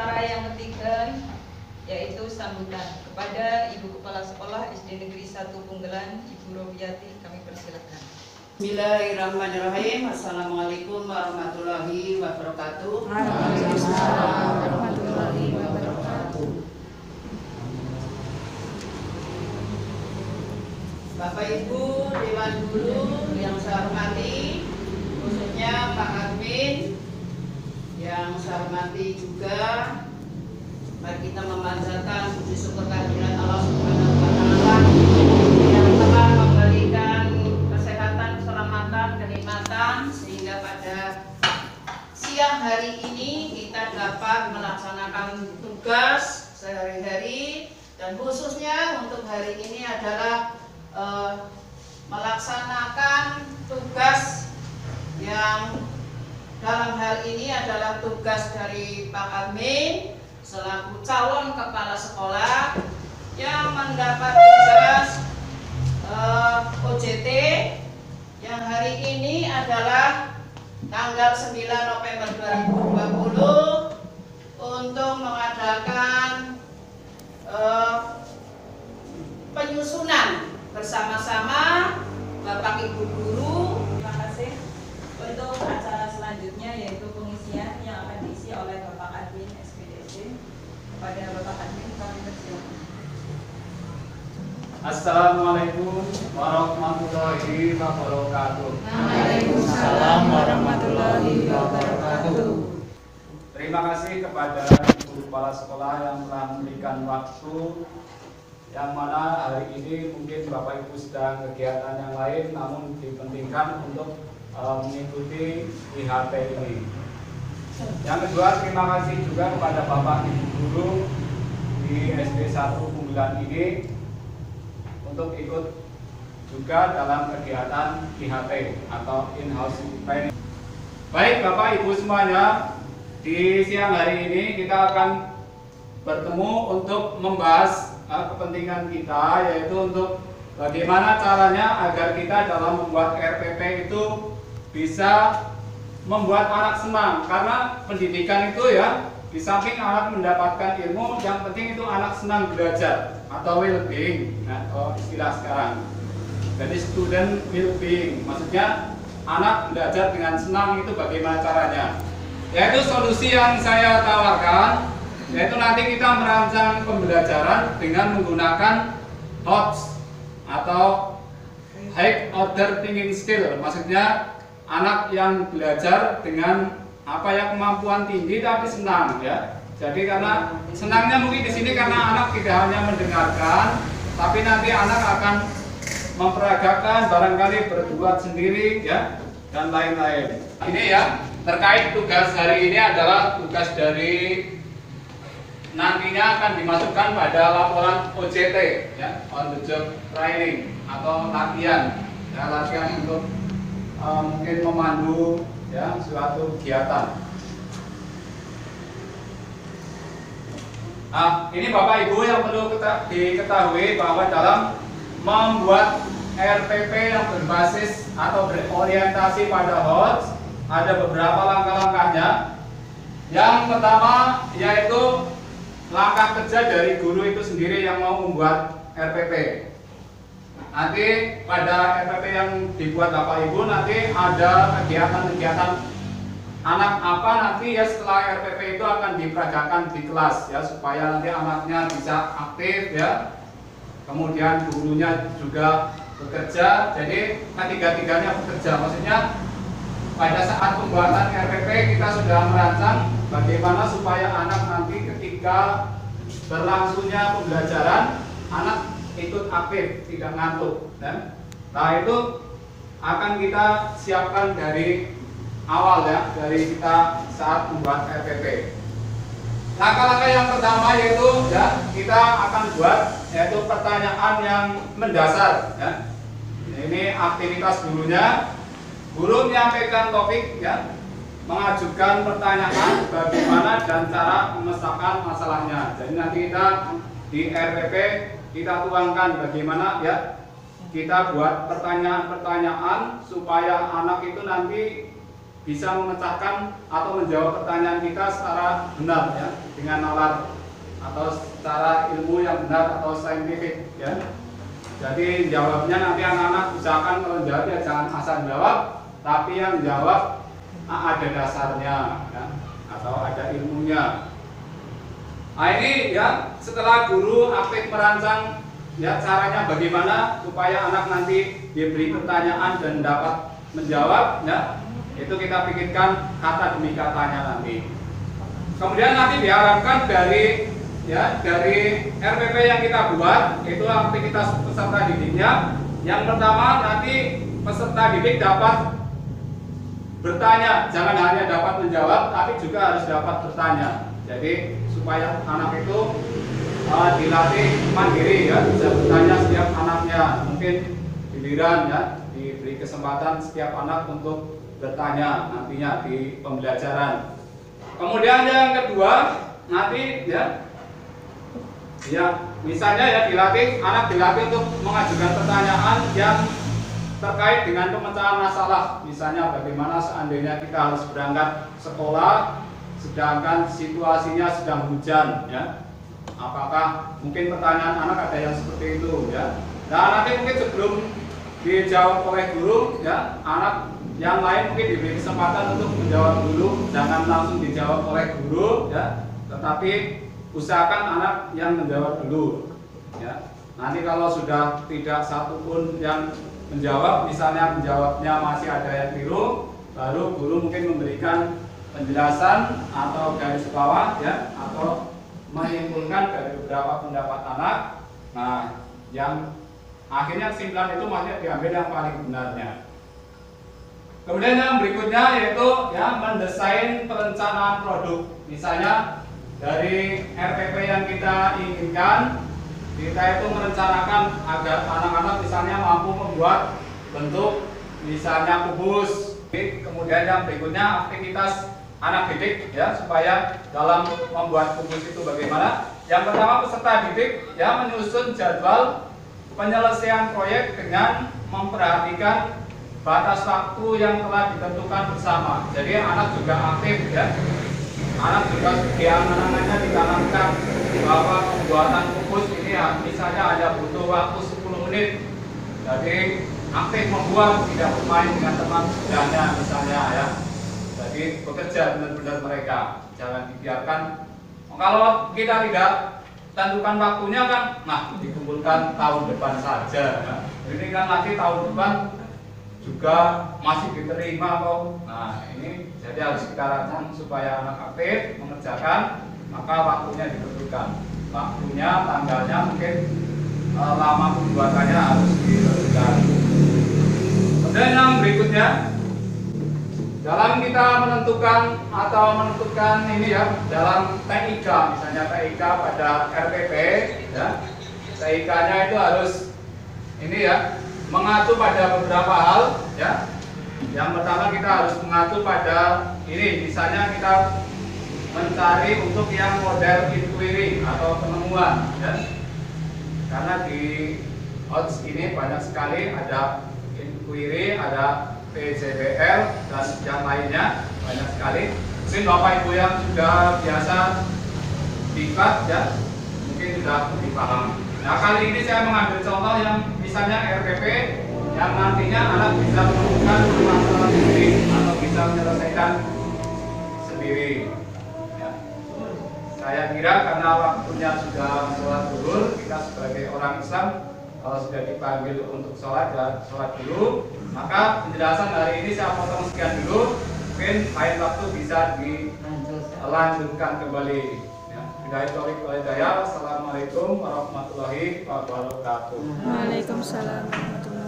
acara yang ketiga yaitu sambutan kepada Ibu Kepala Sekolah SD Negeri 1 Punggelan, Ibu Robiati, kami persilakan. Bismillahirrahmanirrahim. Assalamualaikum warahmatullahi wabarakatuh. Waalaikumsalam warahmatullahi wabarakatuh. Bapak Ibu Dewan Guru yang saya hormati, khususnya Pak Admin yang saya hormati juga, mari kita memanjatkan puji syukur kehadirat Allah Subhanahu wa Ta'ala yang telah memberikan kesehatan, keselamatan, kenikmatan sehingga pada siang hari ini kita dapat melaksanakan tugas sehari-hari, dan khususnya untuk hari ini adalah melaksanakan tugas yang dalam hal ini adalah tugas dari Pak Admin selaku calon kepala sekolah yang mendapat tugas OJT yang hari ini adalah tanggal 9 November 2020 untuk mengadakan penyusunan bersama-sama Bapak Ibu Guru. Terima kasih. Untuk acara selanjutnya yaitu pengisian yang akan diisi oleh Bapak Admin SPDC. Kepada Bapak Admin kami persilakan. Assalamualaikum warahmatullahi wabarakatuh. Waalaikumsalam warahmatullahi wabarakatuh. Terima kasih kepada Ibu Kepala Sekolah yang telah memberikan waktu, yang mana hari ini mungkin Bapak Ibu sedang kegiatan yang lain, namun dipentingkan untuk mengikuti IHT ini. Yang kedua, terima kasih juga kepada Bapak Ibu Guru di SD 1 Punggelan ini untuk ikut juga dalam kegiatan IHT atau in-house training. Baik Bapak Ibu semuanya, di siang hari ini kita akan bertemu untuk membahas kepentingan kita, yaitu untuk bagaimana caranya agar kita dalam membuat RPP itu bisa membuat anak senang. Karena pendidikan itu ya, di samping anak mendapatkan ilmu, yang penting itu anak senang belajar atau well-being, atau istilah sekarang. Jadi student well-being, maksudnya anak belajar dengan senang, itu bagaimana caranya. Yaitu solusi yang saya tawarkan, yaitu nanti kita merancang pembelajaran dengan menggunakan HOTS atau High Order Thinking Skill. Maksudnya anak yang belajar dengan kemampuan tinggi tapi senang ya. Jadi karena senangnya mungkin di sini karena anak tidak hanya mendengarkan, tapi nanti anak akan memperagakan, barangkali berbuat sendiri ya, dan lain-lain. Ini ya, terkait tugas hari ini adalah tugas dari nantinya akan dimasukkan pada laporan OJT ya, on the job training atau latihan ya, latihan untuk mungkin memandu ya suatu kegiatan. Nah, ini Bapak Ibu yang perlu diketahui bahwa dalam membuat RPP yang berbasis atau berorientasi pada HOTS ada beberapa langkah-langkahnya. Yang pertama yaitu langkah kerja dari guru itu sendiri yang mau membuat RPP. Nanti pada RPP yang dibuat Bapak Ibu nanti ada kegiatan-kegiatan anak apa nanti ya, setelah RPP itu akan diperagakan di kelas ya, supaya nanti anaknya bisa aktif ya. Kemudian gurunya juga bekerja, jadi ketiga-tiganya bekerja. Maksudnya pada saat pembuatan RPP kita sudah merancang bagaimana supaya anak nanti ketika berlangsungnya pembelajaran anak ikut aktif, tidak ngantuk. Nah itu akan kita siapkan dari awal ya, dari kita saat membuat RPP. Langkah-langkah yang pertama yaitu ya, kita akan buat yaitu pertanyaan yang mendasar ya. Ini aktivitas gurunya. Guru menyampaikan topik ya, mengajukan pertanyaan bagaimana dan cara memecahkan masalahnya. Jadi nanti kita di RPP kita tuangkan bagaimana ya, kita buat pertanyaan-pertanyaan supaya anak itu nanti bisa memecahkan atau menjawab pertanyaan kita secara benar ya, dengan nalar atau secara ilmu yang benar atau saintifik ya. Jadi jawabnya nanti anak-anak usahakan kalau jawab ya jangan asal jawab, tapi yang jawab ada dasarnya ya, atau ada ilmunya. Nah ini ya, setelah guru aktif merancang ya caranya bagaimana supaya anak nanti diberi pertanyaan dan dapat menjawab ya, itu kita pikirkan kata demi katanya nanti. Kemudian nanti diharapkan dari RPP yang kita buat itu aktivitas peserta didiknya. Yang pertama nanti peserta didik dapat bertanya, jangan hanya dapat menjawab tapi juga harus dapat bertanya. Jadi supaya anak itu dilatih mandiri ya, bisa bertanya setiap anaknya. Mungkin giliran ya, diberi kesempatan setiap anak untuk bertanya nantinya di pembelajaran. Kemudian yang kedua nanti ya misalnya ya anak dilatih untuk mengajukan pertanyaan yang terkait dengan pemecahan masalah. Misalnya bagaimana seandainya kita harus berangkat sekolah sedangkan situasinya sedang hujan ya. Apakah mungkin pertanyaan anak ada yang seperti itu ya. Nah nanti mungkin sebelum dijawab oleh guru ya, anak yang lain mungkin diberi kesempatan untuk menjawab dulu, jangan langsung dijawab oleh guru ya, tetapi usahakan anak yang menjawab dulu ya. Nanti kalau sudah tidak satupun yang menjawab, misalnya menjawabnya masih ada yang keliru, baru guru mungkin memberikan penjelasan atau garis bawah ya, atau menyimpulkan dari beberapa pendapat anak. Nah yang akhirnya kesimpulan itu masih diambil yang paling benarnya. Kemudian yang berikutnya yaitu ya, mendesain perencanaan produk. Misalnya dari RPP yang kita inginkan, kita itu merencanakan agar anak-anak misalnya mampu membuat bentuk misalnya kubus. Kemudian yang berikutnya aktivitas anak didik ya, supaya dalam membuat kubus itu bagaimana. Yang pertama peserta didik ya menyusun jadwal penyelesaian proyek dengan memperhatikan batas waktu yang telah ditentukan bersama. Jadi anak juga aktif ya. Anak juga di anak-anaknya ditanamkan bahwa pembuatan kubus ini ya, misalnya hanya butuh waktu 10 menit. Jadi aktif membuat, tidak bermain dengan teman sebelahnya misalnya ya. Jadi bekerja benar-benar mereka, jangan dibiarkan. Kalau kita tidak tentukan waktunya kan, nah dikumpulkan tahun depan saja. Ya. Ini kan nanti tahun depan juga masih diterima kok. Nah ini jadi harus kita rancang supaya anak aktif mengerjakan, maka waktunya ditentukan. Waktunya, tanggalnya mungkin lama pembuatannya harus ditentukan. Kemudian yang berikutnya, dalam kita menentukan ini ya, dalam TIK misalnya TIK pada RPP ya, TIK-nya itu harus ini ya, mengacu pada beberapa hal ya. Yang pertama kita harus mengacu pada ini, misalnya kita mencari untuk yang model inquiry atau penemuan ya. Karena di OTS ini banyak sekali, ada inquiry, ada PJBL dan yang lainnya banyak sekali. Mungkin Bapak Ibu yang sudah biasa diklat ya, mungkin sudah lebih paham. Nah kali ini saya mengambil contoh yang misalnya RPP yang nantinya anak bisa menemukan masalah sendiri atau bisa menyelesaikan sendiri ya. Saya kira karena waktunya sudah sholat zuhur, kita sebagai orang Islam kalau sudah dipanggil untuk sholat ya sholat dulu. Maka penjelasan hari ini saya potong sekian dulu, mungkin lain waktu bisa dilanjutkan kembali. Assalamualaikum warahmatullahi wabarakatuh. Waalaikumsalam warahmatullahi wabarakatuh.